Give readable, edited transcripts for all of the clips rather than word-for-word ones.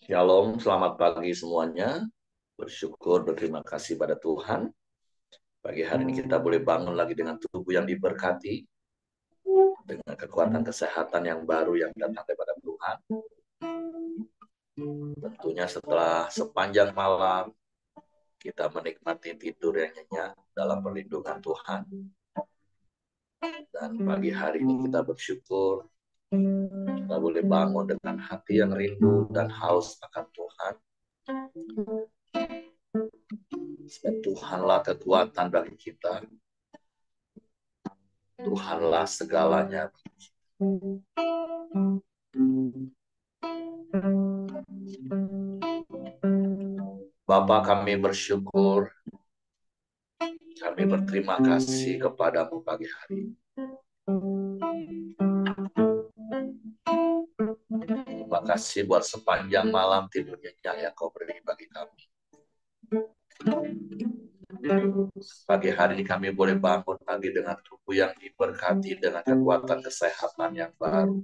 Shalom, selamat pagi semuanya. Bersyukur, berterima kasih pada Tuhan. Pagi hari ini kita boleh bangun lagi dengan tubuh yang diberkati, dengan kekuatan kesehatan yang baru yang datang daripada Tuhan. Tentunya setelah sepanjang malam, kita menikmati tidur yang nyenyak dalam perlindungan Tuhan. Dan pagi hari ini kita bersyukur, kita boleh bangun dengan hati yang rindu dan haus akan Tuhan. Sebab Tuhanlah kekuatan bagi kita. Tuhanlah segalanya. Bapa, kami bersyukur, kami berterima kasih kepadamu pagi hari ini. Terima kasih buat sepanjang malam tidur nyenyak yang kau beri bagi kami. Pagi hari ini kami boleh bangun lagi dengan tubuh yang diberkati, dengan kekuatan kesehatan yang baru.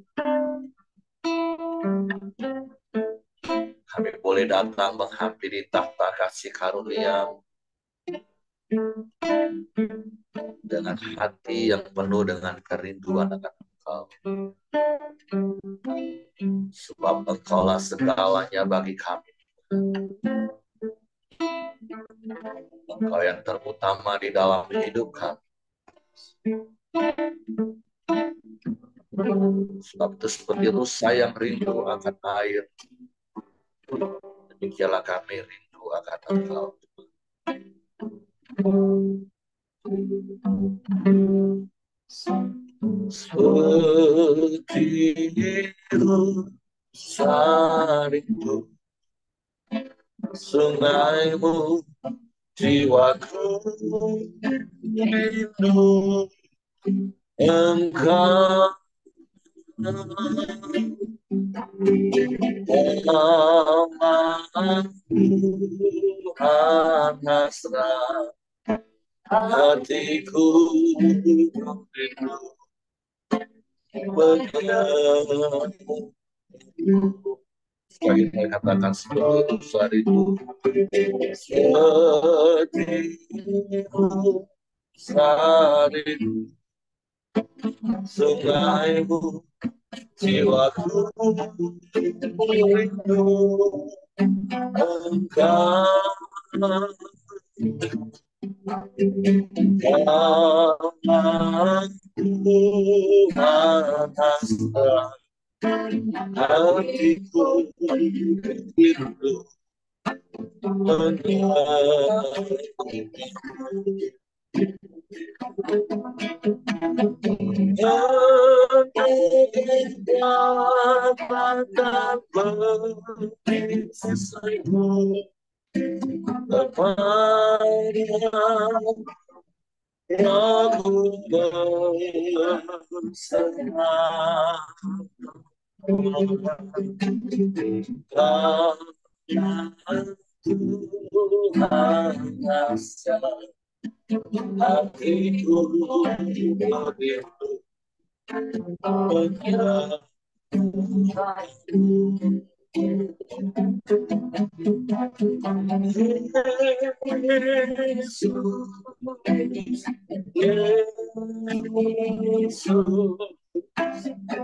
Kami boleh datang menghampiri tahta kasih karunia dengan hati yang penuh dengan kerinduan akan Engkau. Sebab Engkaulah segalanya bagi kami. Engkau yang terutama di dalam hidup kami. Sebab itu seperti rusa yang rindu akan air, demikianlah kami rindu akan Engkau. Seperti rusa rindu sungaimu, jiwaku rindu Engkau. Tuhan hasrat hatiku rindu padamu. Sekali saya katakan seperti rusa rindu, seperti rusa rindu sungaimu, jiwaku rindu Engkau. Tuhan hasrat hatiku rindu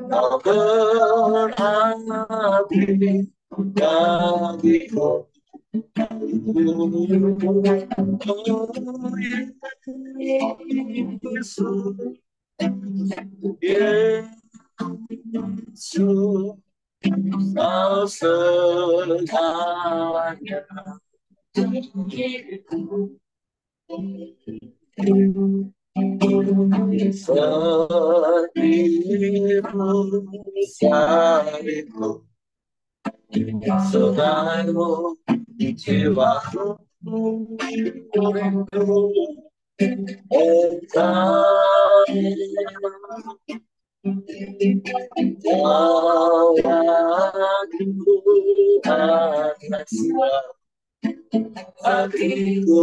Kau berarti bagiku. Yesus, kau segalanya. Setimu salibmu, sungaimu, jiwaku rindu Engkau. Kau lagi atas hatiku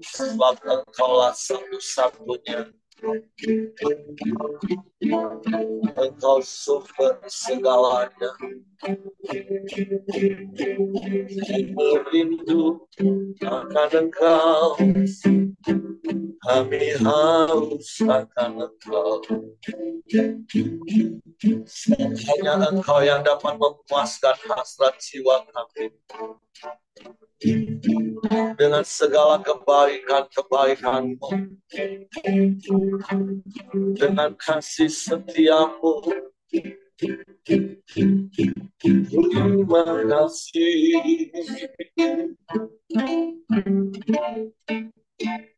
Sebab Engkaulah satu-satunya, Engkau sumber segalanya. Kami rindu akan Engkau, kami haus akan Engkau. Hanya Engkau yang dapat memuaskan hasrat jiwa kami. Dengan segala kebaikan-kebaikan-Mu, dengan kasih setiamu. Terima kasih.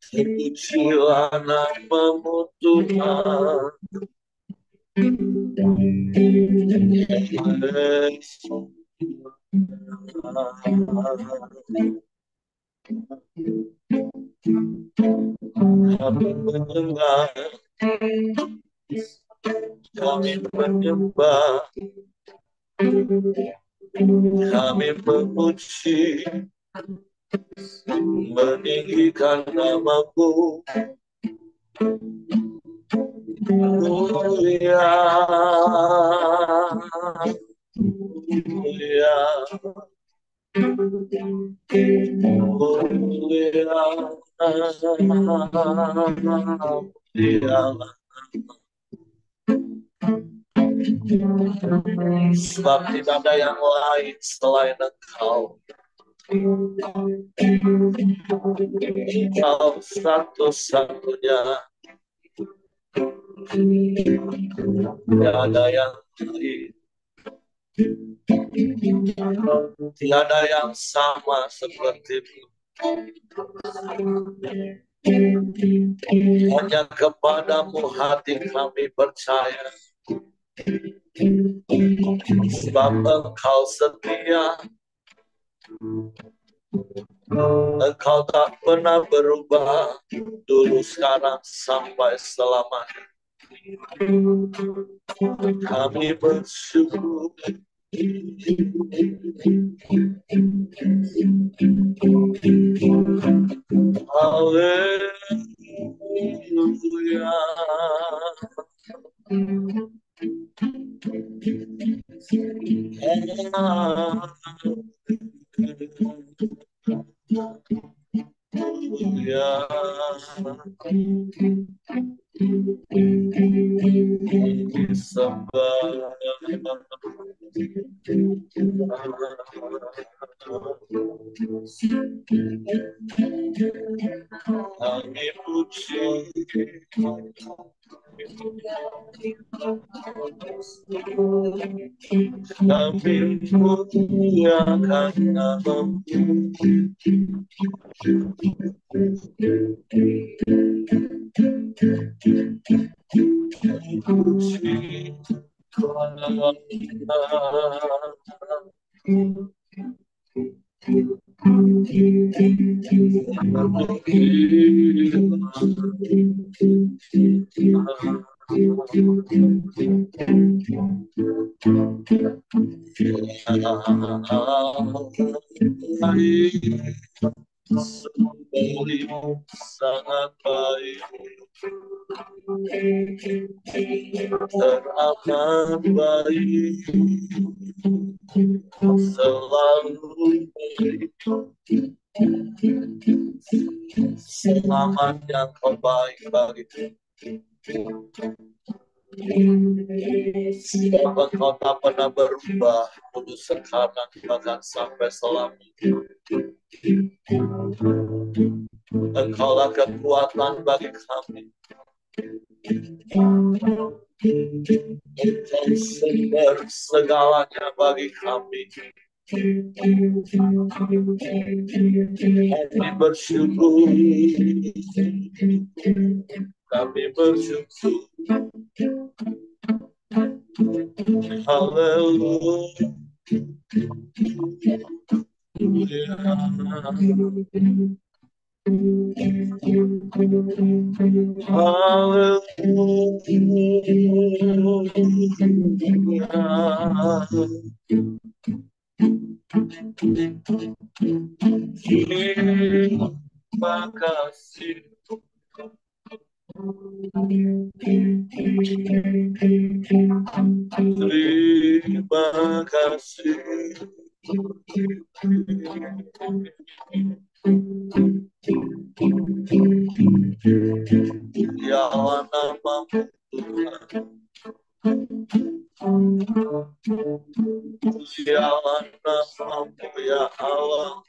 Terpujilah nama-Mu Tuhan. Kami menyembah, kami menyembah, kami memuji, meninggikan nama-Mu. Mulia, mulia, sebab tidak ada yang lain selain Engkau. Engkau satu-satunya, tidak ada yang lain, tidak ada yang sama seperti-Mu. Hanya kepada-Mu hati kami percaya, sebab Engkau setia, Engkau tak pernah berubah, dulu, sekarang, sampai selamanya. Kami bersyukur. Haleluya. Kami puji, kami muliakan nama-Mu. Sembahmu sangat baik, teramat baik, selalu baik. Selamat yang terbaik bagiku. Sebab Engkau tak pernah berubah, dulu, sekarang, bahkan sampai selamanya. Engkaulah kekuatan bagi kami. Engkau sumber segalanya bagi kami. Kami bersyukur. Kami bersyukur. Haleluya. Terima kasih. Terima kasih. Ya Allah, namamu Tuhan. Ya Allah, namamu ya Allah.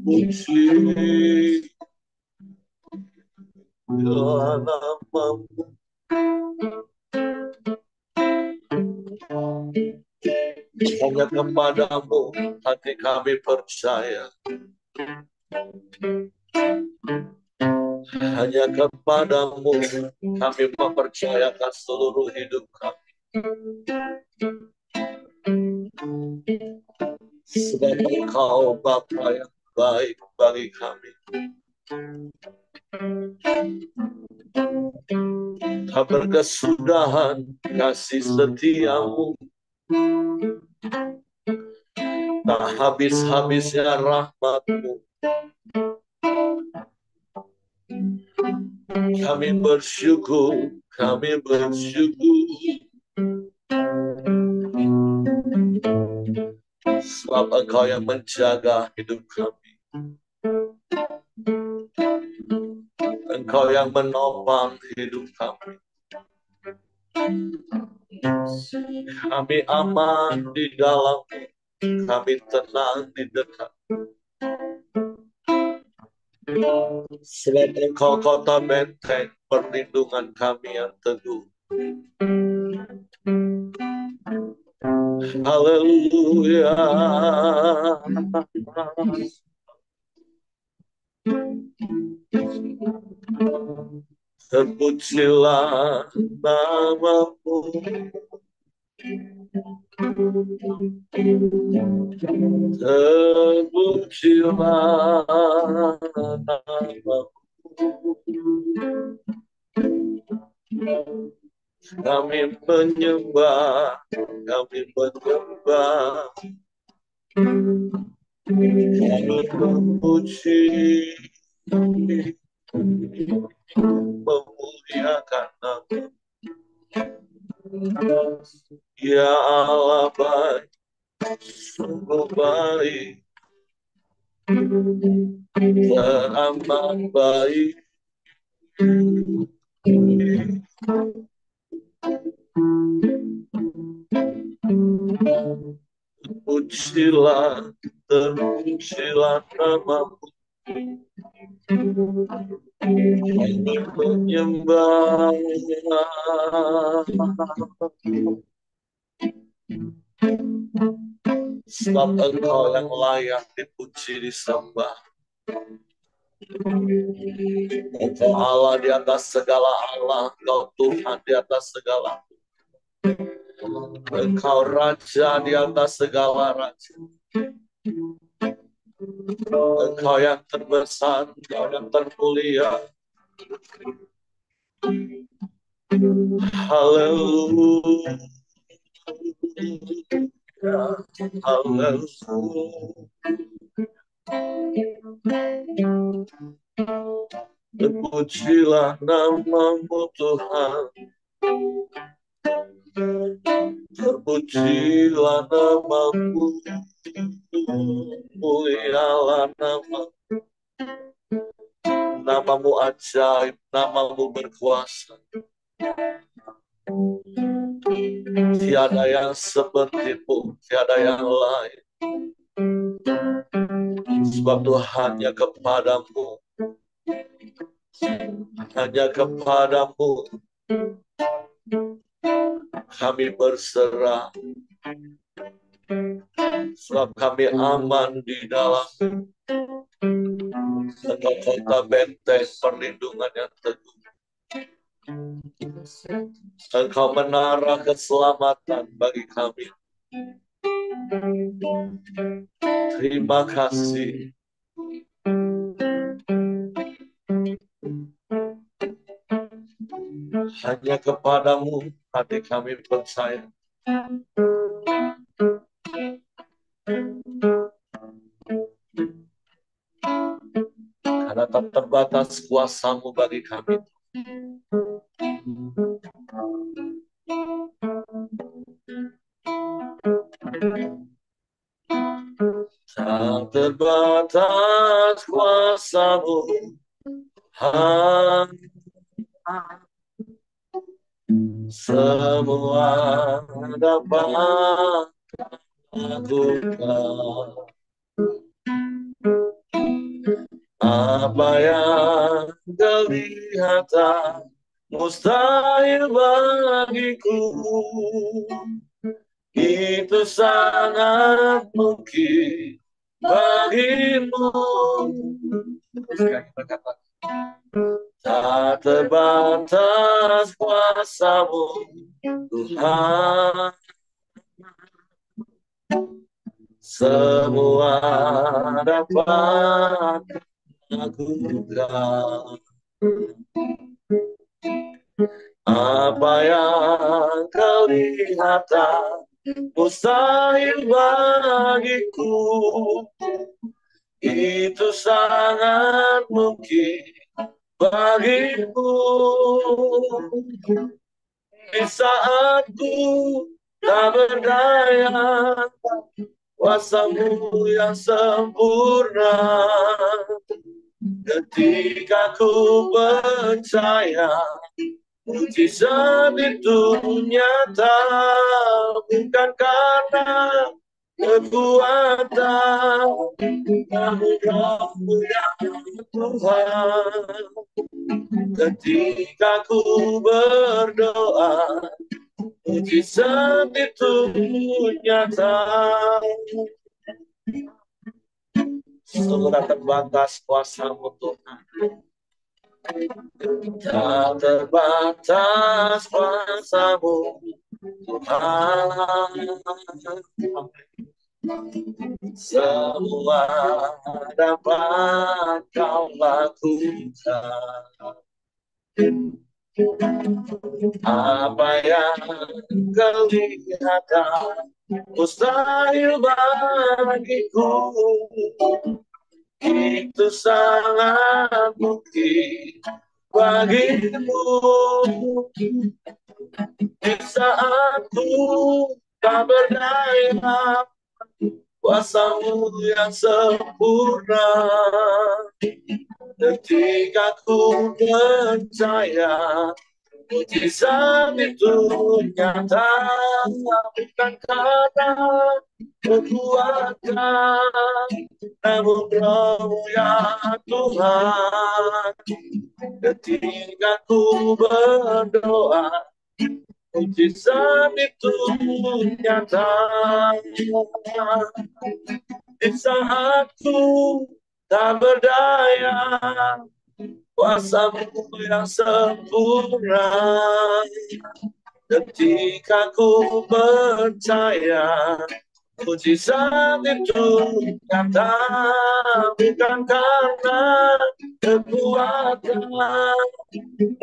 Puji. Ya Allah, namamu. Hanya kepadamu hati kami percaya. Hanya kepadamu kami mempercayakan seluruh hidup kami. Sebab Engkau Bapa yang baik bagi kami. Tak berkesudahan kasih setiamu. Tak habis-habisnya rahmatmu. Kami bersyukur, kami bersyukur. Sebab Engkau yang menjaga hidup kami. Engkau yang menopang hidup kami. Kami aman di dalam, kami tenang di dekat. Sebab Engkau kota benteng perlindungan kami yang teguh. Haleluya. Terpujilah namamu. Terpujilah namamu. Kami menyembah, kami menyembah. Kami memuji, memuliakan nama. Ya Allah baik, sungguh baik, teramat baik. Terpujilah, terpujilah namamu. Kami menyembah. Sebab Engkau yang layak dipuji disembah. Engkau Allah di atas segala Allah, Engkau Tuhan di atas segala. Engkau Raja di atas segala Raja. Engkau yang terbesar, Engkau yang termulia. Haleluya. Terpujilah namamu Tuhan. Terpujilah namamu. Mulialah namamu. Namamu ajaib, namamu berkuasa. Tiada yang sepertimu, tiada yang lain. Sebab Tuhan hanya kepadamu, hanya kepadamu kami berserah. Sebab kami aman di dalam Engkau kota benteng perlindungan yang teguh. Engkau menara keselamatan bagi kami. Terima kasih. Hanya kepadamu hati kami percaya. karena tak terbatas kuasa-Mu bagi kami. Tak terbatas kuasa-Mu, semua dapat lakukan. Apa yang kelihatan mustahil bagiku, itu sangat mungkin bagimu. Tak terbatas kuasa-Mu, Tuhan. Semua dapat lakukan. Apa yang kelihatan mustahil bagiku, itu sangat mungkin bagimu. Di saat ku tak berdaya, kuasa-Mu yang sempurna. Ketika ku percaya mujizat itu nyata, bukan karena kekuatan, namun Roh-Mu ya Tuhan. Ketika ku berdoa, mujizat itu nyata. Sudah terbatas kuasa-Mu Tuhan. Tak terbatas kuasa-Mu Tuhan. Semua dapat Kau lakukan. Apa yang kelihatan mustahil bagiku, itu sangat mungkin bagimu. Di saat ku tak berdaya, kuasa-Mu yang sempurna. Ketika ku percaya mujizat itu nyata, bukan karena kekuatan, namun Roh-Mu ya Tuhan. Ketika ku berdoa, mujizat itu nyata. Di saat ku tak berdaya, kuasa-Mu yang sempurna. Ketika ku percaya mujizat itu nyata, bukan karena kekuatan,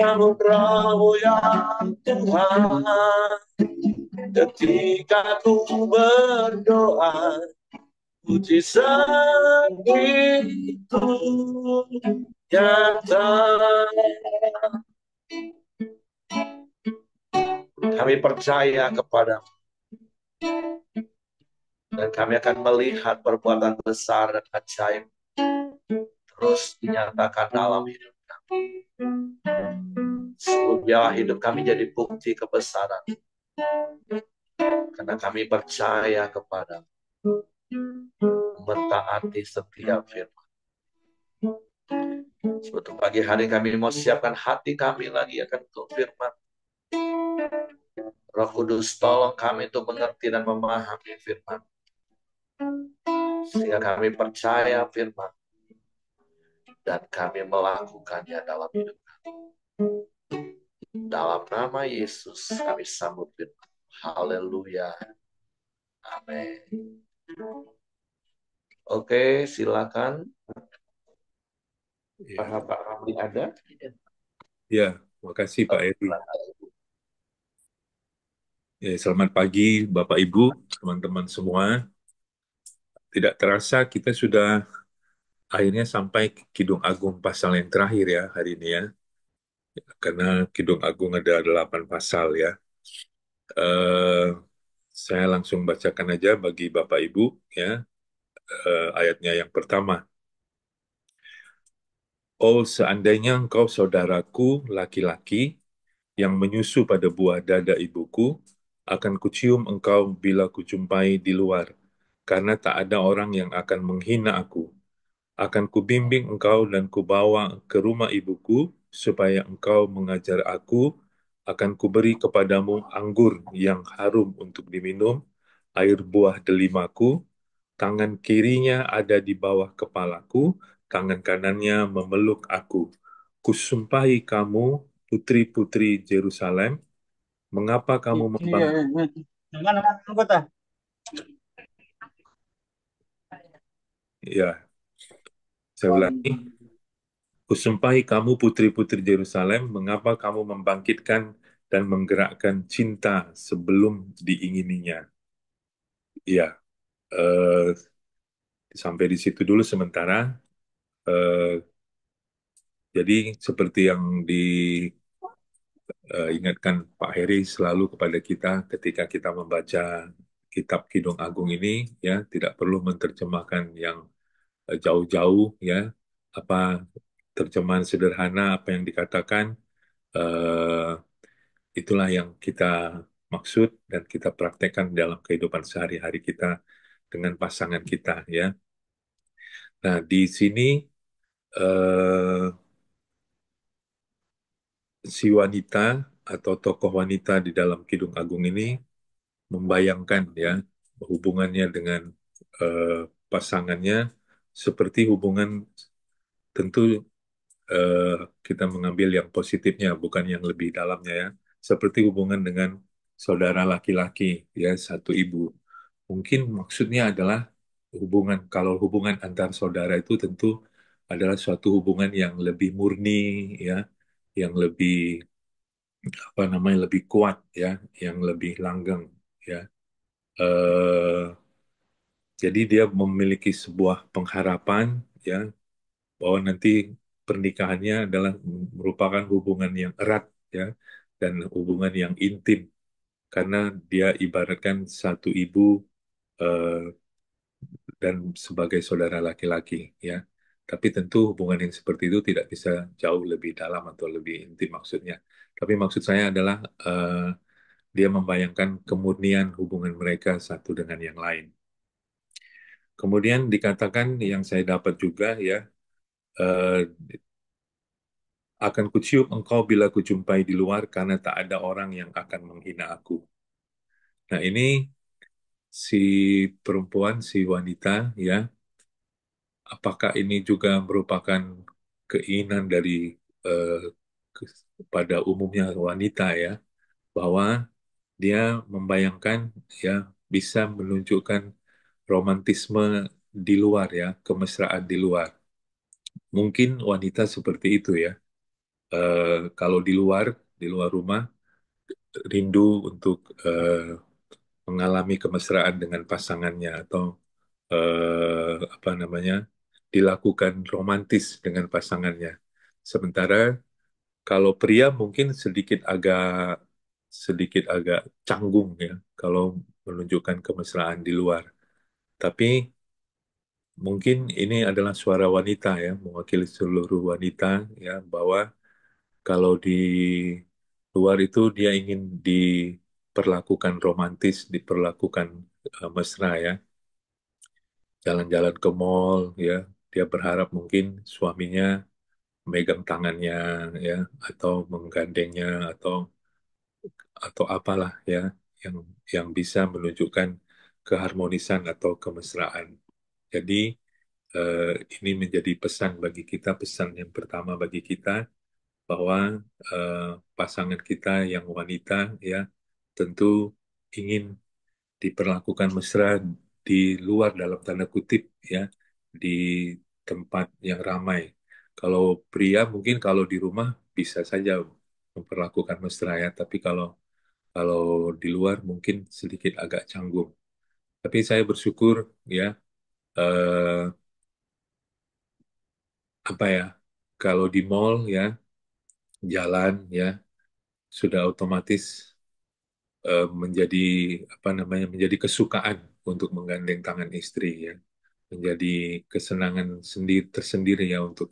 namun Roh-Mu ya Tuhan. Ketika ku berdoa, mujizat itu nyata. Kami percaya kepada-Mu, dan kami akan melihat perbuatan besar dan ajaib terus dinyatakan dalam hidup kami. Biarlah hidup kami jadi bukti kebesaran, karena kami percaya kepada-Mu, mentaati setiap firman. Sebelum pagi hari kami mau siapkan hati kami lagi akan untuk firman. Roh Kudus tolong kami untuk mengerti dan memahami firman, sehingga kami percaya firman dan kami melakukannya dalam hidup kami. Dalam nama Yesus kami sambut firman. Haleluya. Amin. Oke, silakan. Pak Ramli ada? Ya, makasih Pak Eri. Ya, selamat pagi Bapak Ibu, teman-teman semua. Tidak terasa kita sudah akhirnya sampai ke Kidung Agung pasal yang terakhir ya hari ini ya, karena Kidung Agung ada 8 pasal ya. Eh, saya langsung bacakan aja bagi Bapak Ibu ya, ayatnya yang pertama. Oh, seandainya engkau saudaraku laki-laki yang menyusu pada buah dada ibuku, akan kucium engkau bila kujumpai di luar, karena tak ada orang yang akan menghina aku. Akan kubimbing engkau dan kubawa ke rumah ibuku, supaya engkau mengajar aku. Akan kuberi kepadamu anggur yang harum untuk diminum, air buah delimaku. Tangan kirinya ada di bawah kepalaku, tangan kanannya memeluk aku. Kusumpahi kamu, putri-putri Jerusalem, mengapa kamu Iya, membangkang? mana anggota? Ya, saya ulangi. Kusumpahi kamu putri-putri Jerusalem, mengapa kamu membangkitkan dan menggerakkan cinta sebelum diingininya? Ya, eh, sampai di situ dulu sementara. Eh, jadi seperti yang diingatkan Pak Heri selalu kepada kita ketika kita membaca kitab Kidung Agung ini, ya tidak perlu menerjemahkan yang jauh-jauh, ya apa terjemahan sederhana apa yang dikatakan. eh, Itulah yang kita maksud dan kita praktekkan dalam kehidupan sehari-hari kita dengan pasangan kita ya. Nah, di sini eh, si wanita atau tokoh wanita di dalam Kidung Agung ini membayangkan ya hubungannya dengan eh, pasangannya seperti hubungan, tentu eh, kita mengambil yang positifnya bukan yang lebih dalamnya ya, seperti hubungan dengan saudara laki-laki ya, satu ibu. Mungkin maksudnya adalah hubungan, kalau hubungan antar saudara itu tentu adalah suatu hubungan yang lebih murni ya, yang lebih apa namanya lebih kuat ya, yang lebih langgeng ya. Eh, jadi dia memiliki sebuah pengharapan ya bahwa nanti pernikahannya adalah merupakan hubungan yang erat ya, dan hubungan yang intim karena dia ibaratkan satu ibu eh, dan sebagai saudara laki-laki ya. Tapi tentu hubungan yang seperti itu tidak bisa jauh lebih dalam atau lebih intim maksudnya. Tapi maksud saya adalah dia membayangkan kemurnian hubungan mereka satu dengan yang lain. Kemudian dikatakan yang saya dapat juga ya, eh, akan kucium engkau bila kujumpai di luar karena tak ada orang yang akan menghina aku. Nah ini si perempuan, si wanita ya, apakah ini juga merupakan keinginan dari eh, pada umumnya wanita ya, bahwa dia membayangkan ya bisa menunjukkan romantisme di luar ya, kemesraan di luar. Mungkin wanita seperti itu ya. Kalau di luar rumah, rindu untuk mengalami kemesraan dengan pasangannya atau apa namanya dilakukan romantis dengan pasangannya. Sementara kalau pria mungkin sedikit agak canggung ya kalau menunjukkan kemesraan di luar. Tapi mungkin ini adalah suara wanita ya, mewakili seluruh wanita ya, bahwa kalau di luar itu dia ingin diperlakukan romantis, diperlakukan mesra ya, jalan-jalan ke mall ya, dia berharap mungkin suaminya megang tangannya ya, atau menggandengnya atau apalah ya, yang yang bisa menunjukkan keharmonisan atau kemesraan. Jadi eh, ini menjadi pesan bagi kita, pesan yang pertama bagi kita bahwa eh, pasangan kita yang wanita ya tentu ingin diperlakukan mesra di luar dalam tanda kutip ya, di tempat yang ramai. Kalau pria mungkin kalau di rumah bisa saja memperlakukan mesra ya, tapi kalau kalau di luar mungkin sedikit agak canggung. Tapi saya bersyukur ya, eh, apa ya, kalau di mall ya, jalan ya, sudah otomatis menjadi apa namanya, menjadi kesukaan untuk menggandeng tangan istri ya, menjadi kesenangan sendiri tersendiri ya untuk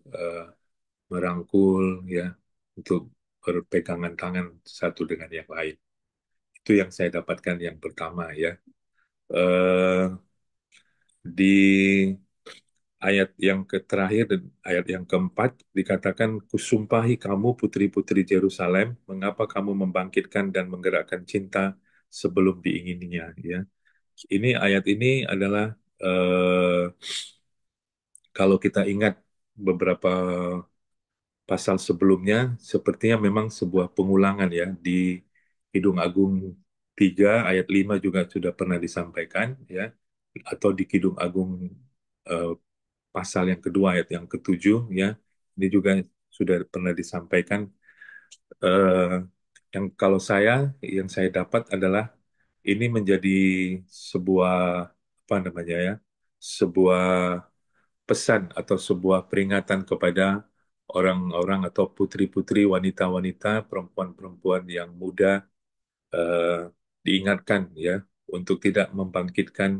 merangkul ya, untuk berpegangan tangan satu dengan yang lain. Itu yang saya dapatkan yang pertama ya. Eh, di ayat yang terakhir dan ayat yang keempat dikatakan, kusumpahi kamu putri-putri Yerusalem, mengapa kamu membangkitkan dan menggerakkan cinta sebelum diingininya ya. Ini ayat ini adalah kalau kita ingat beberapa pasal sebelumnya, sepertinya memang sebuah pengulangan ya. Di Kidung Agung 3 ayat 5 juga sudah pernah disampaikan ya, atau di Kidung Agung eh, pasal yang kedua ayat yang ketujuh ya, ini juga sudah pernah disampaikan. Eh, yang kalau yang saya dapat adalah ini menjadi sebuah apa namanya ya, sebuah pesan atau sebuah peringatan kepada orang-orang atau putri-putri, wanita-wanita, perempuan-perempuan yang muda, eh, diingatkan ya untuk tidak membangkitkan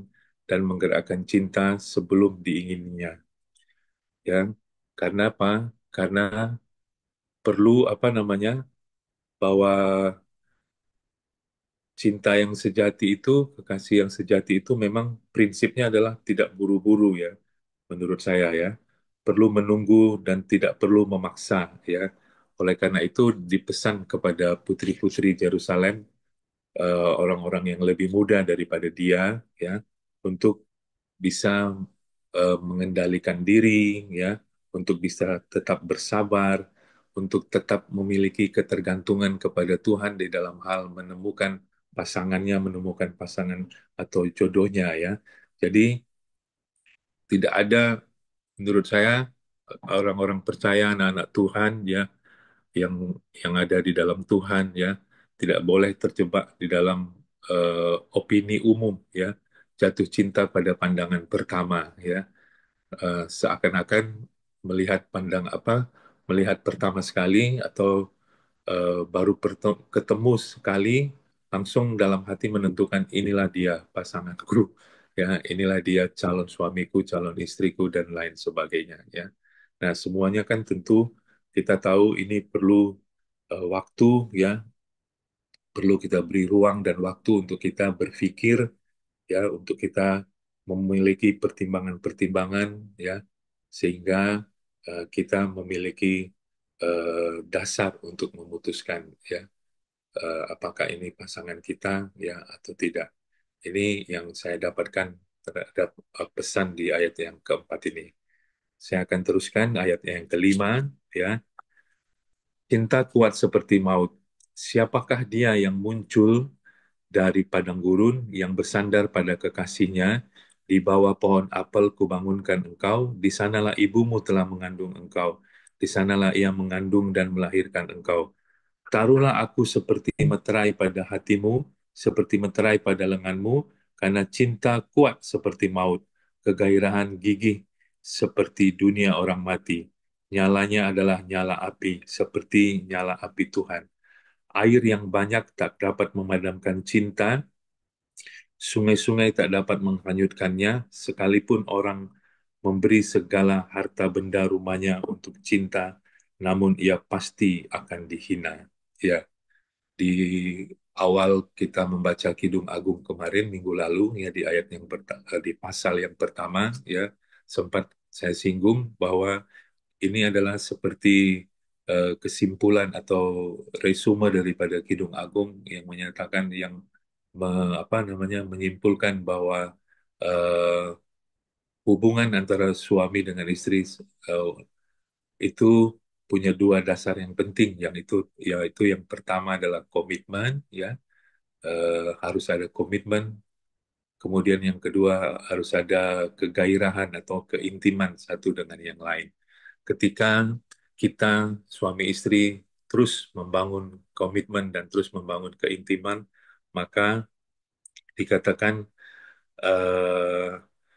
dan menggerakkan cinta sebelum diingininya ya. Karena apa? Karena perlu apa namanya, bahwa cinta yang sejati itu, kekasih yang sejati itu memang prinsipnya adalah tidak buru-buru ya, menurut saya ya. Perlu menunggu dan tidak perlu memaksa ya. Oleh karena itu dipesan kepada putri-putri Yerusalem, orang-orang yang lebih muda daripada dia ya, untuk bisa mengendalikan diri ya, untuk bisa tetap bersabar, untuk tetap memiliki ketergantungan kepada Tuhan di dalam hal menemukan pasangannya, menemukan pasangan atau jodohnya ya. Jadi tidak ada, menurut saya, orang-orang percaya, anak-anak Tuhan ya, yang ada di dalam Tuhan ya, tidak boleh terjebak di dalam opini umum ya, jatuh cinta pada pandangan pertama ya. Seakan-akan melihat pandang apa, melihat pertama sekali atau baru ketemu sekali, langsung dalam hati menentukan inilah dia pasanganku ya, inilah dia calon suamiku, calon istriku dan lain sebagainya ya. Nah, semuanya kan tentu kita tahu ini perlu waktu ya, perlu kita beri ruang dan waktu untuk kita berpikir ya, untuk kita memiliki pertimbangan-pertimbangan ya, sehingga kita memiliki dasar untuk memutuskan ya, apakah ini pasangan kita ya atau tidak. Ini yang saya dapatkan terhadap pesan di ayat yang keempat ini. Saya akan teruskan ayat yang kelima ya. Cinta kuat seperti maut. Siapakah dia yang muncul dari padang gurun, yang bersandar pada kekasihnya? Di bawah pohon apel kubangunkan engkau, di sanalah ibumu telah mengandung engkau, di sanalah ia mengandung dan melahirkan engkau. Taruhlah aku seperti meterai pada hatimu, seperti meterai pada lenganmu, karena cinta kuat seperti maut, kegairahan gigih seperti dunia orang mati. Nyalanya adalah nyala api, seperti nyala api Tuhan. Air yang banyak tak dapat memadamkan cinta, sungai-sungai tak dapat menghanyutkannya, sekalipun orang memberi segala harta benda rumahnya untuk cinta, namun ia pasti akan dihina. Ya, di awal kita membaca Kidung Agung kemarin minggu lalu ya, di ayat yang di pasal yang pertama ya, sempat saya singgung bahwa ini adalah seperti kesimpulan atau resume daripada Kidung Agung yang menyatakan, yang apa namanya, menyimpulkan bahwa eh, hubungan antara suami dengan istri eh, itu punya dua dasar yang penting, yang itu yaitu yang pertama adalah komitmen ya, harus ada komitmen. Kemudian yang kedua harus ada kegairahan atau keintiman satu dengan yang lain. Ketika kita suami istri terus membangun komitmen dan terus membangun keintiman, maka dikatakan eh,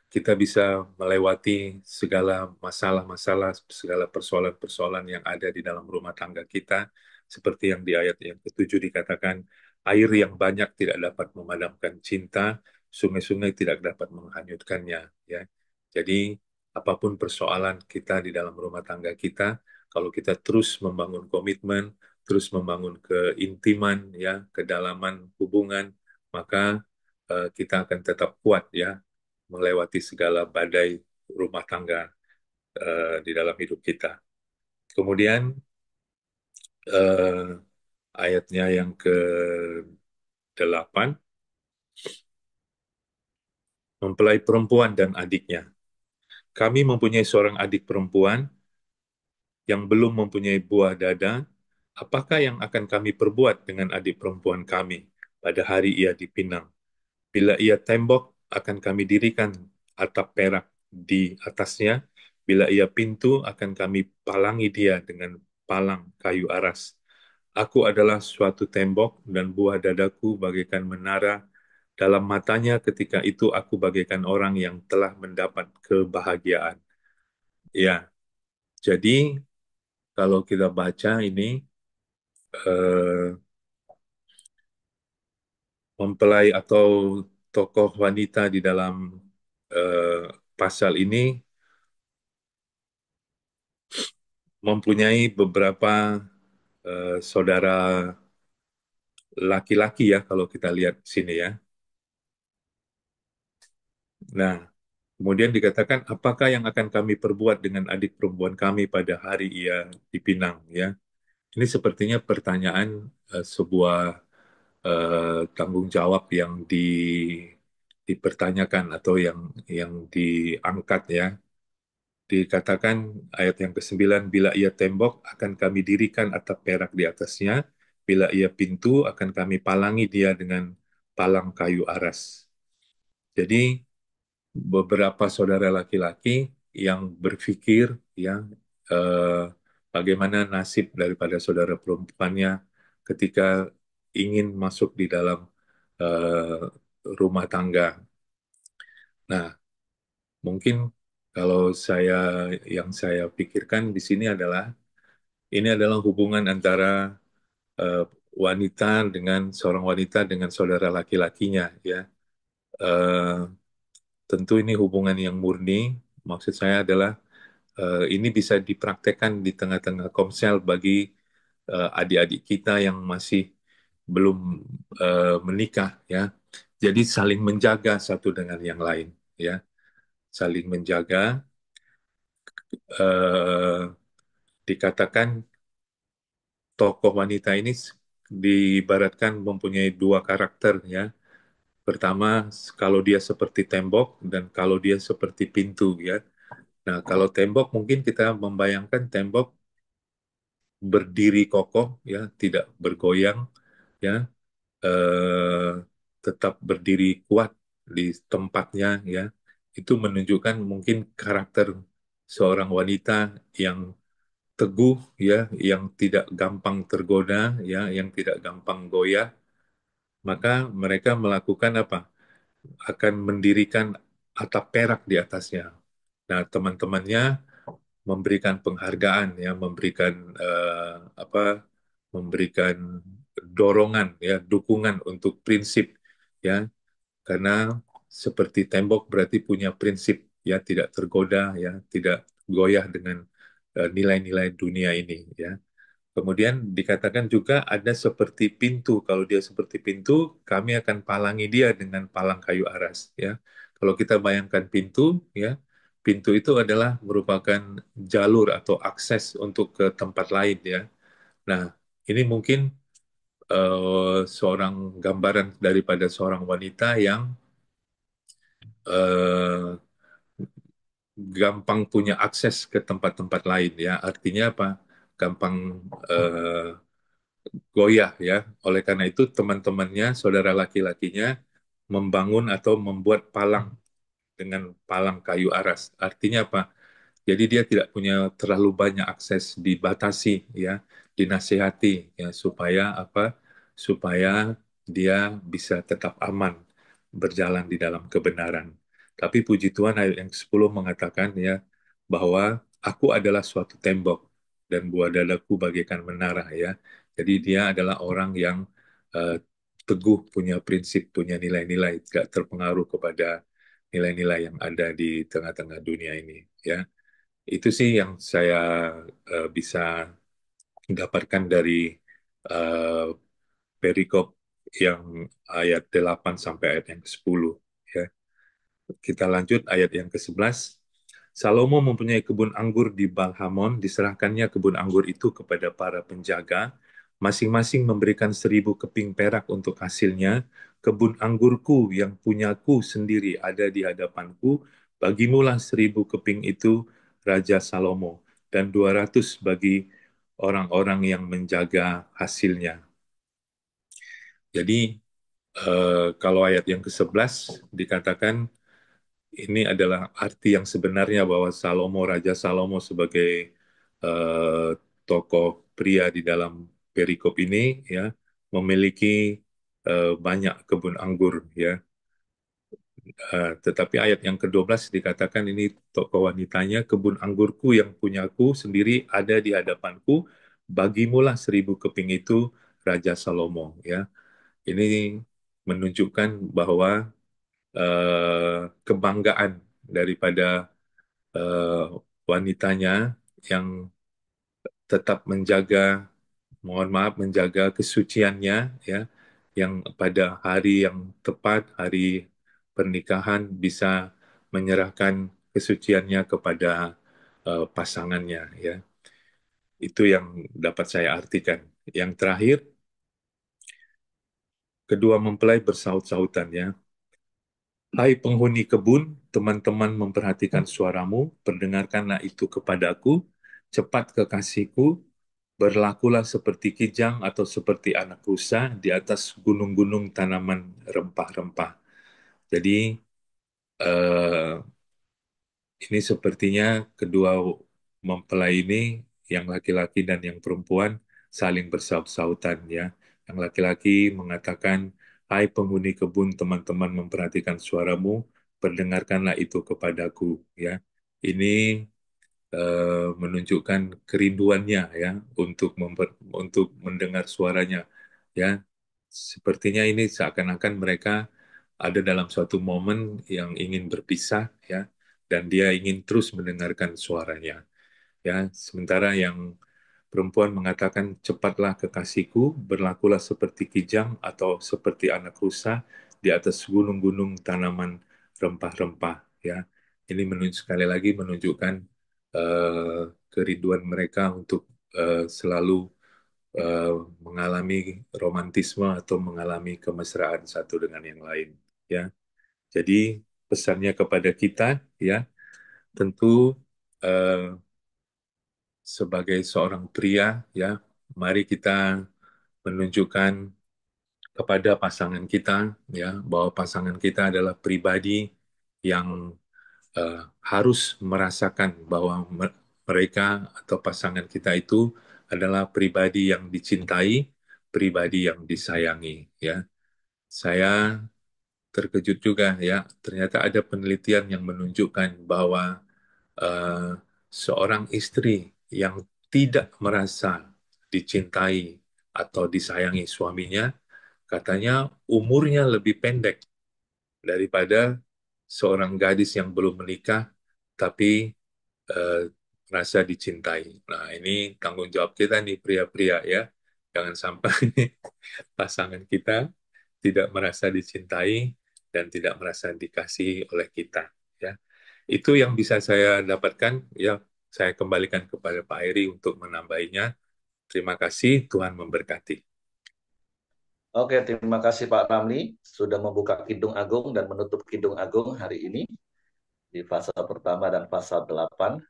kita bisa melewati segala masalah-masalah, segala persoalan-persoalan yang ada di dalam rumah tangga kita, seperti yang di ayat yang ketujuh dikatakan, air yang banyak tidak dapat memadamkan cinta, sungai-sungai tidak dapat menghanyutkannya. Ya, jadi apapun persoalan kita di dalam rumah tangga kita, kalau kita terus membangun komitmen, terus membangun keintiman, ya, kedalaman hubungan, maka kita akan tetap kuat, ya, melewati segala badai rumah tangga di dalam hidup kita. Kemudian uh, ayatnya yang ke-8, mempelai perempuan dan adiknya. Kami mempunyai seorang adik perempuan yang belum mempunyai buah dada. Apakah yang akan kami perbuat dengan adik perempuan kami pada hari ia dipinang? Bila ia tembok, akan kami dirikan atap perak di atasnya. Bila ia pintu, akan kami palangi dia dengan palang kayu aras. Aku adalah suatu tembok dan buah dadaku bagaikan menara. Dalam matanya ketika itu aku bagaikan orang yang telah mendapat kebahagiaan. Ya, jadi kalau kita baca ini, eh, mempelai atau tokoh wanita di dalam eh, pasal ini mempunyai beberapa saudara laki-laki, ya, kalau kita lihat sini, ya. Nah, kemudian dikatakan, apakah yang akan kami perbuat dengan adik perempuan kami pada hari ia dipinang, ya. Ini sepertinya pertanyaan, sebuah tanggung jawab yang dipertanyakan atau yang diangkat, ya. Dikatakan ayat yang ke-9, bila ia tembok, akan kami dirikan atap perak di atasnya. Bila ia pintu, akan kami palangi dia dengan palang kayu aras. Jadi, beberapa saudara laki-laki yang berpikir, ya, eh, bagaimana nasib daripada saudara perempuannya ketika ingin masuk di dalam eh, rumah tangga. Nah, mungkin kalau yang saya pikirkan di sini adalah ini adalah hubungan antara eh, wanita dengan seorang wanita dengan saudara laki-lakinya, ya. Eh, Tentu ini hubungan yang murni. Maksud saya adalah ini bisa dipraktekkan di tengah-tengah komsel bagi adik-adik kita yang masih belum menikah, ya. Jadi saling menjaga satu dengan yang lain, ya. Saling menjaga. eh, Dikatakan tokoh wanita ini diibaratkan mempunyai dua karakter, ya. Pertama, kalau dia seperti tembok dan kalau dia seperti pintu, ya. Nah, kalau tembok mungkin kita membayangkan tembok berdiri kokoh, ya, tidak bergoyang, ya, eh, tetap berdiri kuat di tempatnya, ya. Itu menunjukkan mungkin karakter seorang wanita yang teguh, ya, yang tidak gampang tergoda, ya, yang tidak gampang goyah. Maka mereka melakukan apa? Akan mendirikan atap perak di atasnya. Nah, teman-temannya memberikan penghargaan, ya, memberikan apa? Memberikan dorongan, ya, dukungan untuk prinsip, ya, karena seperti tembok berarti punya prinsip, ya, tidak tergoda, ya, tidak goyah dengan nilai-nilai dunia ini, ya. Kemudian dikatakan juga ada seperti pintu. Kalau dia seperti pintu, kami akan palangi dia dengan palang kayu aras, ya. Kalau kita bayangkan pintu, ya, pintu itu adalah merupakan jalur atau akses untuk ke tempat lain, ya. Nah, ini mungkin seorang gambaran daripada seorang wanita yang eh, gampang punya akses ke tempat-tempat lain, ya. Artinya apa? Gampang eh, goyah, ya. Oleh karena itu teman-temannya, saudara laki-lakinya membangun atau membuat palang dengan palang kayu aras. Artinya apa? Jadi dia tidak punya terlalu banyak akses, dibatasi, ya, dinasihati, ya, supaya apa? Supaya dia bisa tetap aman berjalan di dalam kebenaran. Tapi puji Tuhan ayat yang ke-10 mengatakan ya bahwa aku adalah suatu tembok dan buah dadaku bagaikan menara ya. Jadi dia adalah orang yang eh, teguh, punya prinsip, punya nilai-nilai, tidak terpengaruh kepada nilai-nilai yang ada di tengah-tengah dunia ini ya. Itu sih yang saya bisa dapatkan dari eh, perikop yang ayat 8 sampai ayat yang ke-10 ya. Kita lanjut ayat yang ke-11. Salomo mempunyai kebun anggur di Balhamon, diserahkannya kebun anggur itu kepada para penjaga, masing-masing memberikan 1.000 keping perak untuk hasilnya. Kebun anggurku yang punyaku sendiri ada di hadapanku, bagimulah 1.000 keping itu, Raja Salomo, dan 200 bagi orang-orang yang menjaga hasilnya. Jadi, kalau ayat yang ke-11 dikatakan, ini adalah arti yang sebenarnya bahwa Salomo, Raja Salomo sebagai eh, tokoh pria di dalam perikop ini ya memiliki banyak kebun anggur ya. Tetapi ayat yang ke-12 dikatakan ini tokoh wanitanya, kebun anggurku yang punyaku sendiri ada di hadapanku, bagimulah 1.000 keping itu, Raja Salomo ya. Ini menunjukkan bahwa kebanggaan daripada eh, wanitanya yang tetap menjaga, mohon maaf, menjaga kesuciannya, ya, yang pada hari yang tepat, hari pernikahan bisa menyerahkan kesuciannya kepada pasangannya, ya. Itu yang dapat saya artikan. Yang terakhir, kedua mempelai bersaut-sautan, ya. Hai penghuni kebun, teman-teman memperhatikan suaramu, perdengarkanlah itu kepadaku, cepat kekasihku, berlakulah seperti kijang atau seperti anak rusa di atas gunung-gunung tanaman rempah-rempah. Jadi, eh, ini sepertinya kedua mempelai ini, yang laki-laki dan yang perempuan, saling bersaut-sautan ya. Yang laki-laki mengatakan, hai penghuni kebun, teman-teman memperhatikan suaramu, perdengarkanlah itu kepadaku ya. Ini menunjukkan kerinduannya ya untuk mendengar suaranya ya. Sepertinya ini seakan-akan mereka ada dalam suatu momen yang ingin berpisah ya, dan dia ingin terus mendengarkan suaranya ya. Sementara yang perempuan mengatakan, cepatlah kekasihku, berlakulah seperti kijang atau seperti anak rusa di atas gunung-gunung tanaman rempah-rempah ya. Ini sekali lagi menunjukkan kerinduan mereka untuk selalu eh, mengalami romantisme atau mengalami kemesraan satu dengan yang lain ya. Jadi pesannya kepada kita ya, tentu eh, sebagai seorang pria ya, mari kita menunjukkan kepada pasangan kita ya bahwa pasangan kita adalah pribadi yang harus merasakan bahwa mereka atau pasangan kita itu adalah pribadi yang dicintai, pribadi yang disayangi ya. Saya terkejut juga ya, ternyata ada penelitian yang menunjukkan bahwa eh, seorang istri yang tidak merasa dicintai atau disayangi suaminya, katanya umurnya lebih pendek daripada seorang gadis yang belum menikah tapi eh, merasa dicintai. Nah, ini tanggung jawab kita nih pria-pria ya. Jangan sampai pasangan kita tidak merasa dicintai dan tidak merasa dikasihi oleh kita ya. Itu yang bisa saya dapatkan ya. Saya kembalikan kepada Pak Eri untuk menambahinya. Terima kasih, Tuhan memberkati. Oke, terima kasih Pak Ramli sudah membuka Kidung Agung dan menutup Kidung Agung hari ini di pasal pertama dan pasal 8.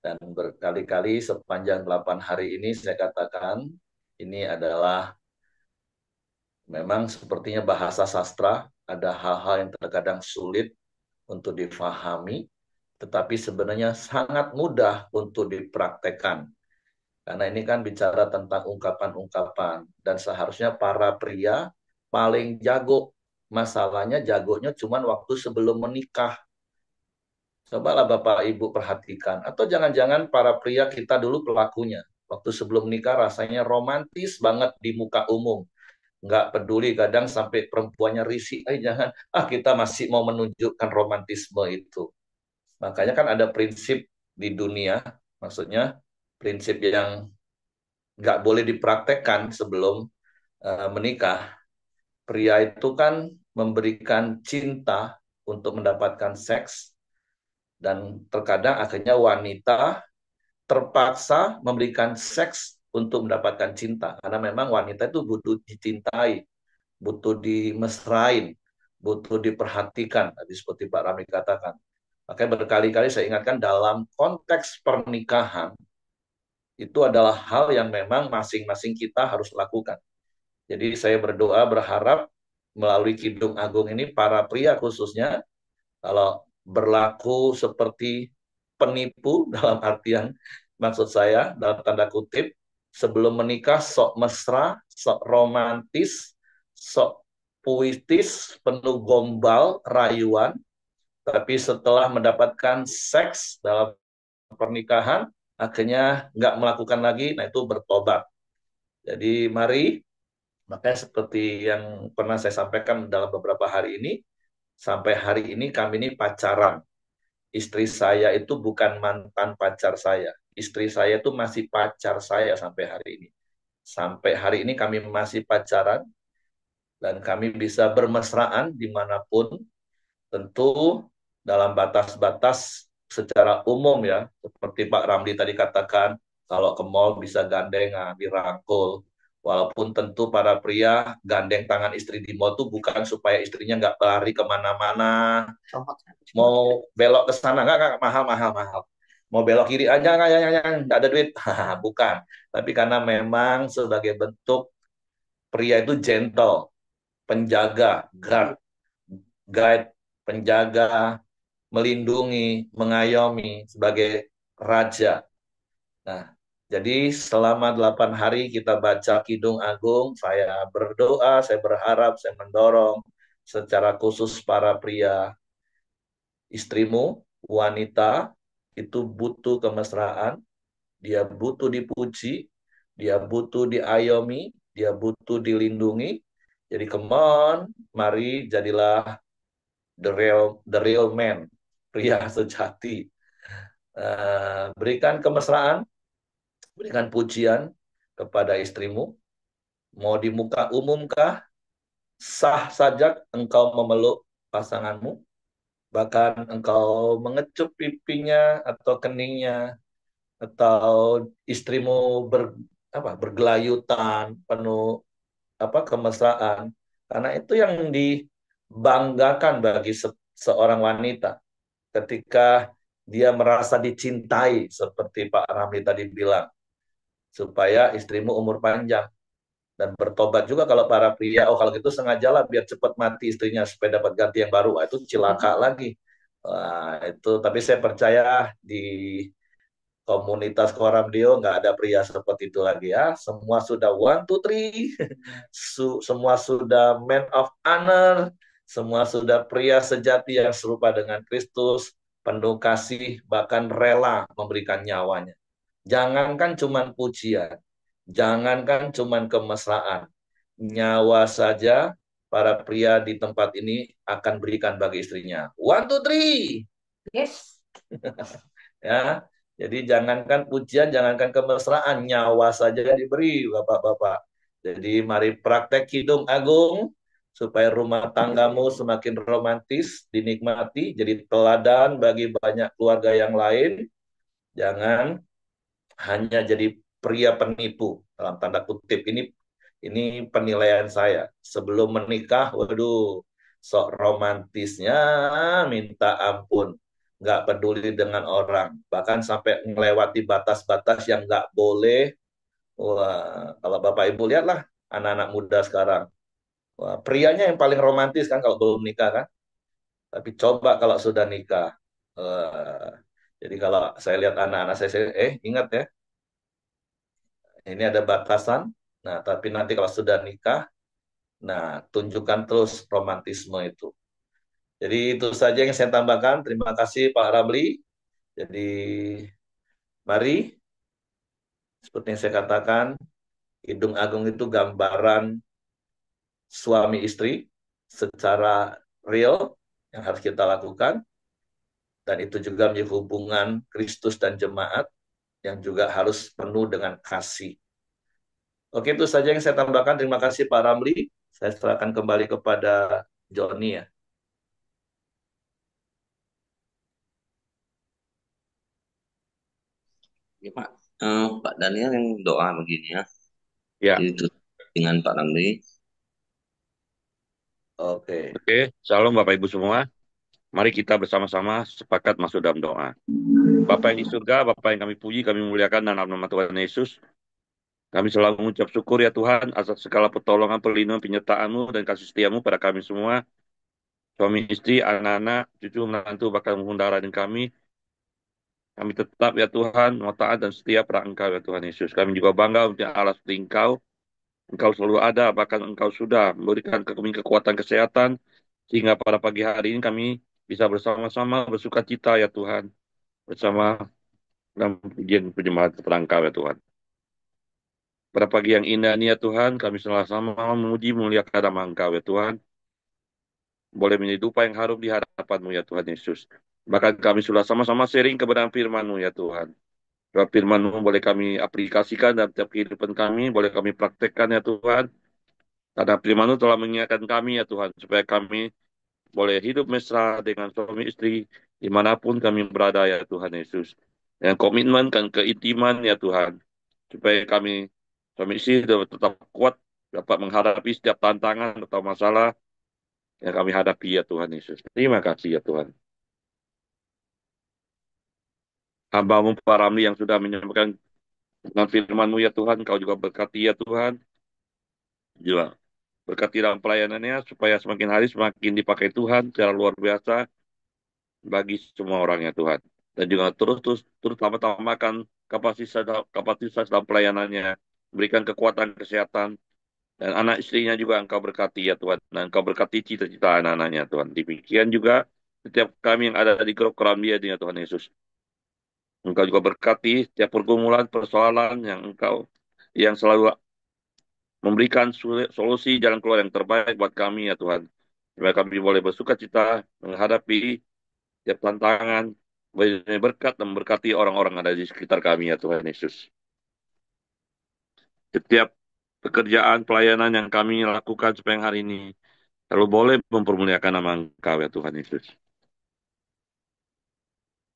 Dan berkali-kali sepanjang 8 hari ini saya katakan ini adalah memang sepertinya bahasa sastra, ada hal-hal yang terkadang sulit untuk difahami, tetapi sebenarnya sangat mudah untuk dipraktekkan. Karena ini kan bicara tentang ungkapan-ungkapan, dan seharusnya para pria paling jago. Masalahnya jagonya cuma waktu sebelum menikah. Cobalah Bapak Ibu perhatikan. Atau jangan-jangan para pria kita dulu pelakunya. Waktu sebelum nikah rasanya romantis banget di muka umum. Nggak peduli, kadang sampai perempuannya risih. Jangan, kita masih mau menunjukkan romantisme itu. Makanya kan ada prinsip di dunia, maksudnya prinsip yang nggak boleh dipraktekkan sebelum menikah. Pria itu kan memberikan cinta untuk mendapatkan seks, dan terkadang akhirnya wanita terpaksa memberikan seks untuk mendapatkan cinta. Karena memang wanita itu butuh dicintai, butuh dimesrain, butuh diperhatikan. Tadi seperti Pak Rami katakan. Makanya berkali-kali saya ingatkan dalam konteks pernikahan, itu adalah hal yang memang masing-masing kita harus lakukan. Jadi saya berdoa berharap melalui Kidung Agung ini para pria khususnya kalau berlaku seperti penipu dalam artian maksud saya dalam tanda kutip sebelum menikah sok mesra, sok romantis, sok puitis, penuh gombal, rayuan, tapi setelah mendapatkan seks dalam pernikahan akhirnya nggak melakukan lagi, nah itu bertobat. Jadi mari, makanya seperti yang pernah saya sampaikan dalam beberapa hari ini, sampai hari ini kami ini pacaran. Istri saya itu bukan mantan pacar saya. Istri saya itu masih pacar saya sampai hari ini. Sampai hari ini kami masih pacaran dan kami bisa bermesraan dimanapun, tentu dalam batas-batas secara umum ya. Seperti Pak Ramli tadi katakan, kalau ke mall bisa gandengan, dirangkul. Walaupun tentu para pria gandeng tangan istri di mall itu bukan supaya istrinya nggak lari kemana-mana, mau belok ke sana nggak mahal mahal mahal, mau belok kiri aja nggak ada duit. Bukan, tapi karena memang sebagai bentuk pria itu gentle, penjaga, guide, penjaga, melindungi, mengayomi sebagai raja. Nah, jadi selama 8 hari kita baca Kidung Agung, saya berdoa, saya berharap, saya mendorong secara khusus para pria, istrimu, wanita, itu butuh kemesraan, dia butuh dipuji, dia butuh diayomi, dia butuh dilindungi. Jadi come on, mari jadilah the real man, pria sejati. Berikan kemesraan, berikan pujian kepada istrimu. Mau di muka umumkah, sah saja engkau memeluk pasanganmu, bahkan engkau mengecup pipinya atau keningnya, atau istrimu bergelayutan penuh kemesraan, karena itu yang dibanggakan bagi seorang wanita ketika dia merasa dicintai seperti Pak Ramli tadi bilang, supaya istrimu umur panjang dan bertobat juga. Kalau para pria, kalau gitu sengajalah biar cepat mati istrinya supaya dapat ganti yang baru. Itu cilaka lagi. Itu, tapi saya percaya di komunitas Koramdio nggak ada pria seperti itu lagi ya. Semua sudah one, two, three. Semua sudah man of honor. Semua sudah pria sejati yang serupa dengan Kristus, penuh kasih, bahkan rela memberikan nyawanya. Jangankan cuman pujian, jangankan cuman kemesraan, nyawa saja para pria di tempat ini akan berikan bagi istrinya. One, two, three. Yes. Ya, jadi jangankan pujian, jangankan kemesraan, nyawa saja diberi, Bapak-bapak. Jadi mari praktek Kidung Agung supaya rumah tanggamu semakin romantis, dinikmati, jadi teladan bagi banyak keluarga yang lain. Jangan hanya jadi pria penipu dalam tanda kutip. Ini penilaian saya. Sebelum menikah, waduh, sok romantisnya minta ampun, nggak peduli dengan orang, bahkan sampai melewati batas-batas yang nggak boleh. Wah, kalau Bapak Ibu lihatlah anak-anak muda sekarang. Wah, prianya yang paling romantis kan kalau belum nikah kan. Tapi coba kalau sudah nikah. Wah, jadi kalau saya lihat anak-anak saya ingat ya, ini ada batasan. Nah, tapi nanti kalau sudah nikah, nah tunjukkan terus romantisme itu. Jadi itu saja yang saya tambahkan. Terima kasih Pak Ramli. Jadi mari, seperti yang saya katakan, Kidung Agung itu gambaran suami istri secara real yang harus kita lakukan. Dan itu juga menjadi hubungan Kristus dan jemaat yang juga harus penuh dengan kasih. Oke, itu saja yang saya tambahkan. Terima kasih Pak Ramli. Saya serahkan kembali kepada Joni ya. Ya, Pak. Pak Daniel yang doa begini ya. Ya, Itu dengan Pak Ramli. Oke. oke. Shalom Bapak Ibu semua. Mari kita bersama-sama sepakat masuk dalam doa. Bapak yang di surga, Bapak yang kami puji, kami muliakan dalam nama Tuhan Yesus. Kami selalu mengucap syukur ya Tuhan atas segala pertolongan, perlindungan, penyertaan-Mu dan kasih setia-Mu pada kami semua. Suami istri, anak-anak, cucu, menantu, bahkan menghundara dan kami. Kami tetap ya Tuhan, mau taat dan setia pada Engkau ya Tuhan Yesus. Kami juga bangga untuk Allah seperti Engkau. Engkau selalu ada, bahkan Engkau sudah memberikan kami kekuatan kesehatan, sehingga pada pagi hari ini kami bisa bersama-sama bersuka cita ya Tuhan, bersama dalam pujian penyembahan kepada Engkau ya Tuhan. Pada pagi yang indah ini ya Tuhan, kami sama-sama memuji memuliakan nama Engkau ya Tuhan. Boleh menjadi dupa yang harum di hadapan-Mu ya Tuhan Yesus. Bahkan kami sudah sama-sama sharing kebenaran firman-Mu ya Tuhan. Bahwa firman-Mu boleh kami aplikasikan dalam setiap kehidupan kami, boleh kami praktekkan ya Tuhan. Karena firman-Mu telah mengingatkan kami ya Tuhan, supaya kami boleh hidup mesra dengan suami istri dimanapun kami berada ya Tuhan Yesus. Dengan komitmen dan keintiman ya Tuhan, supaya kami suami istri dapat tetap kuat, dapat menghadapi setiap tantangan atau masalah yang kami hadapi ya Tuhan Yesus. Terima kasih ya Tuhan. Hamba-Mu Pak Ramli yang sudah menyampaikan dengan firman-Mu ya Tuhan, Kau juga berkati ya Tuhan, juga berkati dalam pelayanannya, supaya semakin hari semakin dipakai Tuhan secara luar biasa bagi semua orang ya Tuhan. Dan juga terus tambahkan kapasitas dalam pelayanannya, berikan kekuatan kesehatan, dan anak istrinya juga Engkau berkati ya Tuhan, dan Engkau berkati cita-cita anak-anaknya Tuhan. Demikian juga setiap kami yang ada di grup Keramdia ya Tuhan Yesus. Engkau juga berkati setiap pergumulan, persoalan yang selalu memberikan solusi jalan keluar yang terbaik buat kami ya Tuhan. Supaya kami boleh bersuka cita menghadapi setiap tantangan, berkat dan memberkati orang-orang yang ada di sekitar kami ya Tuhan Yesus. Setiap pekerjaan pelayanan yang kami lakukan sepanjang hari ini, selalu boleh mempermuliakan nama Engkau ya Tuhan Yesus.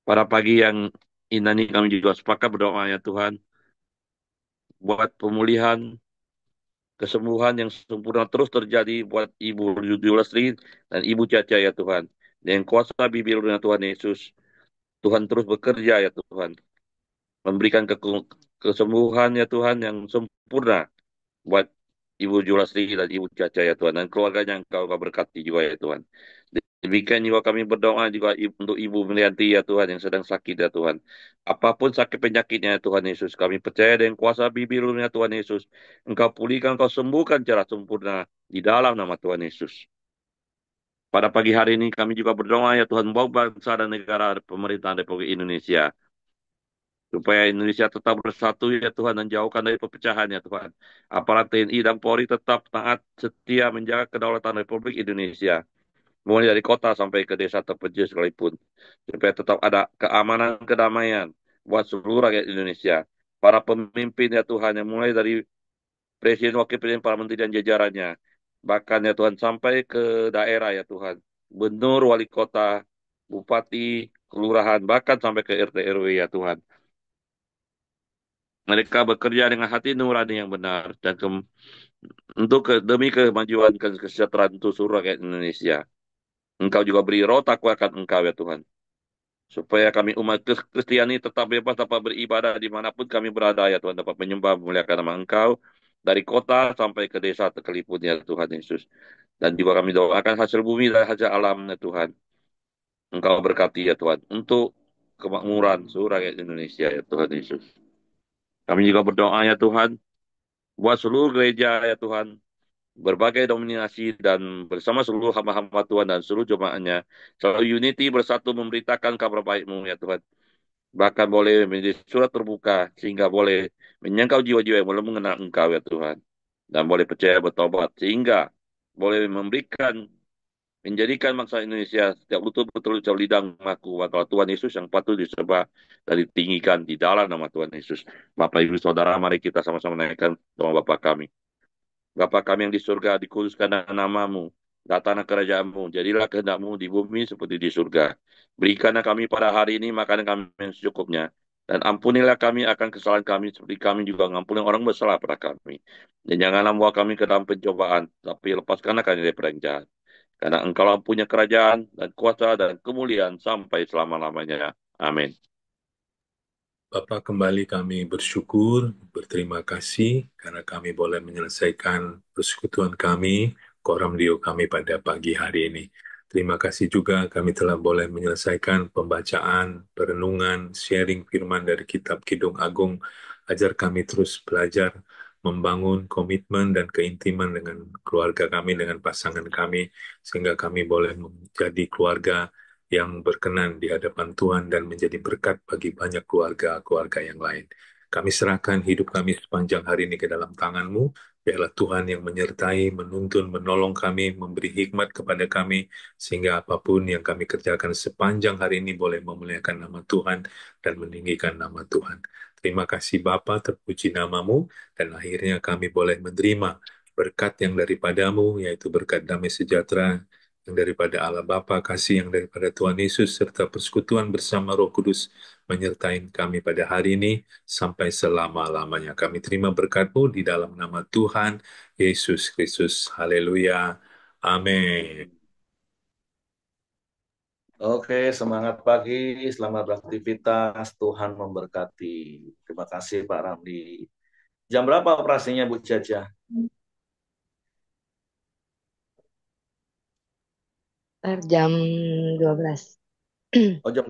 Pada pagi yang indah ini kami juga sepakat berdoa ya Tuhan, buat pemulihan, kesembuhan yang sempurna terus terjadi buat Ibu Yulastri dan Ibu Caca ya Tuhan. Dengan kuasa bibirnya Tuhan Yesus, Tuhan terus bekerja ya Tuhan, memberikan kesembuhan ya Tuhan yang sempurna buat Ibu Julastri dan Ibu Caca ya Tuhan, dan keluarganya Engkau berkati juga ya Tuhan. Demikian juga kami berdoa juga untuk Ibu Melianti ya Tuhan yang sedang sakit ya Tuhan. Apapun sakit penyakitnya ya Tuhan Yesus, kami percaya dengan kuasa bibirnya Tuhan Yesus, Engkau pulihkan, Engkau sembuhkan secara sempurna di dalam nama Tuhan Yesus. Pada pagi hari ini kami juga berdoa ya Tuhan, bawa bangsa dan negara pemerintahan Republik Indonesia, supaya Indonesia tetap bersatu ya Tuhan dan jauhkan dari perpecahan ya Tuhan. Aparat TNI dan Polri tetap taat setia menjaga kedaulatan Republik Indonesia, mulai dari kota sampai ke desa terpencil sekalipun, supaya tetap ada keamanan, kedamaian buat seluruh rakyat Indonesia. Para pemimpin ya Tuhan, yang mulai dari Presiden, Wakil Presiden, para menteri dan jajarannya, bahkan ya Tuhan sampai ke daerah ya Tuhan, gubernur, wali kota, bupati, kelurahan, bahkan sampai ke RT RW ya Tuhan. Mereka bekerja dengan hati nurani yang benar dan demi kemajuan dan kesejahteraan untuk seluruh rakyat Indonesia. Engkau juga beri roh takwa akan Engkau ya Tuhan, supaya kami umat Kristiani tetap bebas dapat beribadah dimanapun kami berada ya Tuhan, dapat menyembah memuliakan nama Engkau dari kota sampai ke desa sekalipun ya Tuhan Yesus. Dan juga kami doakan hasil bumi dan hasil alam ya Tuhan, Engkau berkati ya Tuhan untuk kemakmuran seluruh rakyat Indonesia ya Tuhan Yesus. Kami juga berdoa ya Tuhan buat seluruh gereja ya Tuhan, berbagai dominasi dan bersama seluruh hamba-hamba Tuhan dan seluruh jemaatnya selalu unity bersatu memberitakan kabar baik-Mu ya Tuhan. Bahkan boleh menjadi surat terbuka sehingga boleh menjangkau jiwa-jiwa yang belum mengenal Engkau ya Tuhan. Dan boleh percaya bertobat sehingga boleh menjadikan bangsa Indonesia setiap betul-betul lidang mengaku bahwa Tuhan Yesus yang patut disembah dan ditinggikan di dalam nama Tuhan Yesus. Bapak Ibu Saudara, mari kita sama-sama naikkan doa Bapa kami. Bapa kami yang di surga, dikuduskan namamu, datanglah kerajaanmu, jadilah kehendakmu di bumi seperti di surga. Berikanlah kami pada hari ini makanan kami yang secukupnya, dan ampunilah kami akan kesalahan kami seperti kami juga mengampuni orang bersalah pada kami. Dan janganlah membawa kami ke dalam pencobaan, tapi lepaskanlah kami dari perang jahat. Karena engkau punya kerajaan dan kuasa dan kemuliaan sampai selama-lamanya. Amin. Bapak, kembali kami bersyukur, berterima kasih karena kami boleh menyelesaikan persekutuan kami, Koram Dio kami pada pagi hari ini. Terima kasih juga kami telah boleh menyelesaikan pembacaan, perenungan, sharing firman dari Kitab Kidung Agung, ajar kami terus belajar membangun komitmen dan keintiman dengan keluarga kami, dengan pasangan kami, sehingga kami boleh menjadi keluarga yang berkenan di hadapan Tuhan dan menjadi berkat bagi banyak keluarga-keluarga yang lain. Kami serahkan hidup kami sepanjang hari ini ke dalam tangan-Mu. Biarlah Tuhan yang menyertai, menuntun, menolong kami, memberi hikmat kepada kami, sehingga apapun yang kami kerjakan sepanjang hari ini boleh memuliakan nama Tuhan dan meninggikan nama Tuhan. Terima kasih Bapa, terpuji namamu, dan akhirnya kami boleh menerima berkat yang daripadamu, yaitu berkat damai sejahtera, yang daripada Allah Bapa, kasih yang daripada Tuhan Yesus, serta persekutuan bersama Roh Kudus menyertai kami pada hari ini sampai selama-lamanya. Kami terima berkat-Mu di dalam nama Tuhan Yesus Kristus. Haleluya. Amin. Oke, semangat pagi, selamat beraktivitas, Tuhan memberkati. Terima kasih Pak Ramli. Jam berapa operasinya Bu Caca? Jam 12. Oh, jam